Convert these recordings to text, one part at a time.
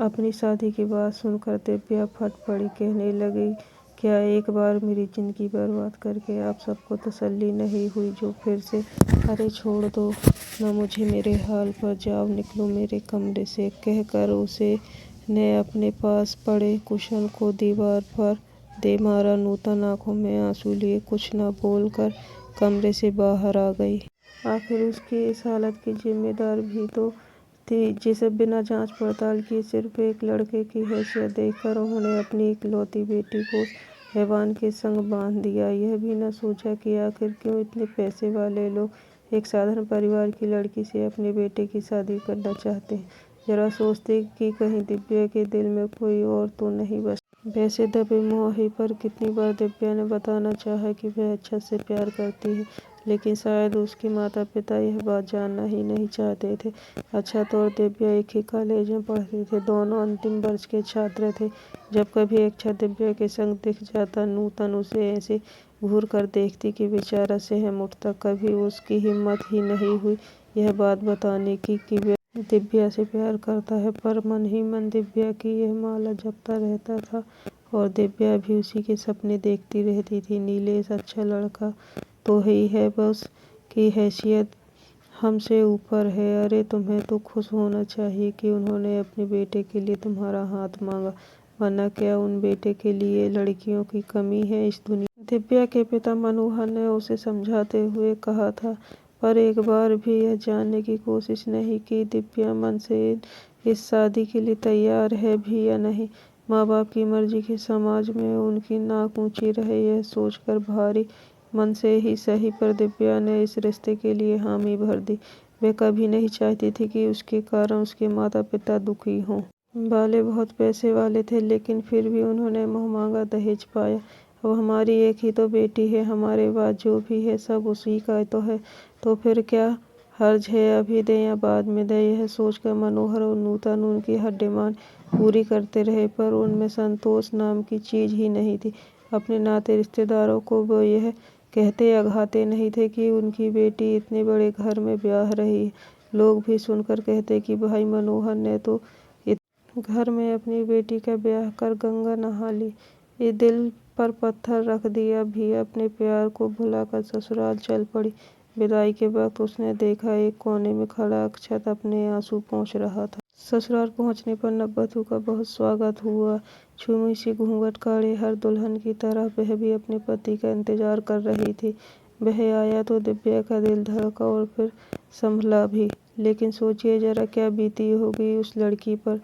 अपनी शादी की बात सुनकर दिव्या फट पड़ी। कहने लगी, क्या एक बार मेरी जिंदगी बर्बाद करके आप सबको तसल्ली नहीं हुई जो फिर से। अरे छोड़ दो ना मुझे मेरे हाल पर, जाओ निकलो मेरे कमरे से, कहकर उसे ने अपने पास पड़े कुशन को दीवार पर दे मारा। नूतन आंखों में आंसू लिए कुछ न बोलकर कमरे से बाहर आ गई। आखिर उसकी इस हालत की जिम्मेदार भी तो थी, जिसे बिना जांच पड़ताल किए सिर्फ एक लड़के की हैसियत देखकर उन्होंने अपनी इकलौती बेटी को हैवान के संग बांध दिया। यह भी न सोचा कि आखिर क्यों इतने पैसे वाले लोग एक साधारण परिवार की लड़की से अपने बेटे की शादी करना चाहते हैं। जरा सोचते कि कहीं दिव्या के दिल में कोई और तो नहीं बस। वैसे दबे मोह पर कितनी बार दिव्या ने बताना चाहा कि वह अक्षत से प्यार करती है, लेकिन शायद उसके माता पिता यह बात जानना ही नहीं चाहते थे। अक्षत और दिव्या एक ही कॉलेज में पढ़ते थे, दोनों अंतिम वर्ष के छात्र थे। जब कभी अक्षत दिव्या के संग दिख जाता, नूतन उसे ऐसे घूर कर देखती कि बेचारा सहम उठता। कभी उसकी हिम्मत ही नहीं हुई यह बात बताने की कि वह दिव्या से प्यार करता है, पर मन ही मन दिव्या की यह माला जपता रहता था और दिव्या भी उसी के सपने देखती रहती थी। नीलेश अच्छा लड़का तो ही है, बस की हैसियत हमसे ऊपर है। अरे तुम्हें तो खुश होना चाहिए कि उन्होंने अपने बेटे के लिए तुम्हारा हाथ मांगा, वरना क्या उन बेटे के लिए लड़कियों की कमी है इस दुनिया। दिव्या के पिता मनोहर ने उसे समझाते हुए कहा था, पर एक बार भी यह जानने की कोशिश नहीं की दिव्या मन से इस शादी के लिए तैयार है भी या नहीं। माँ बाप की मर्जी के समाज में उनकी नाक ऊंची रहे, यह सोचकर भारी मन से ही सही, पर दिव्या ने इस रिश्ते के लिए हामी भर दी। वह कभी नहीं चाहती थी कि उसके कारण उसके माता पिता दुखी हों। वाले बहुत पैसे वाले थे, लेकिन फिर भी उन्होंने मुँह दहेज पाया। अब हमारी एक ही तो बेटी है, हमारे बाद जो भी है सब उसी का तो है, तो फिर क्या हर्ज है अभी दें या बाद में दें। यह सोचकर मनोहर और नूतन उनकी हर डिमांड पूरी करते रहे, पर उनमें संतोष नाम की चीज ही नहीं थी। अपने नाते रिश्तेदारों को वो यह कहते अघाते नहीं थे कि उनकी बेटी इतने बड़े घर में ब्याह रही है। लोग भी सुनकर कहते कि भाई मनोहर ने तो घर में अपनी बेटी का ब्याह कर गंगा नहा ली। ये दिल पर पत्थर रख दिया भी अपने प्यार को भुलाकर ससुराल चल पड़ी। विदाई के वक्त उसने देखा एक कोने में खड़ा अक्षत अपने आंसू पोंछ रहा था। ससुराल पहुंचने पर नववधू का बहुत स्वागत हुआ। छुमी सी घूंघट काढ़े हर दुल्हन की तरह वह भी अपने पति का इंतजार कर रही थी। वह आया तो दिव्या का दिल धड़का और फिर संभला भी। लेकिन सोचिए जरा क्या बीती होगी उस लड़की पर,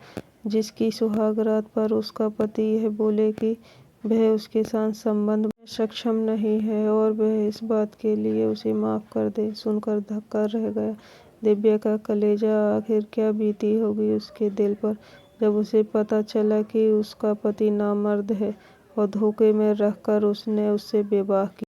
जिसकी सुहाग रात पर उसका पति यह बोले कि वह उसके साथ संबंध में सक्षम नहीं है और वह इस बात के लिए उसे माफ कर दे। सुनकर धक्का रह गया दिव्या का कलेजा। आखिर क्या बीती होगी उसके दिल पर जब उसे पता चला कि उसका पति नामर्द है और धोखे में रखकर उसने उससे विवाह किया।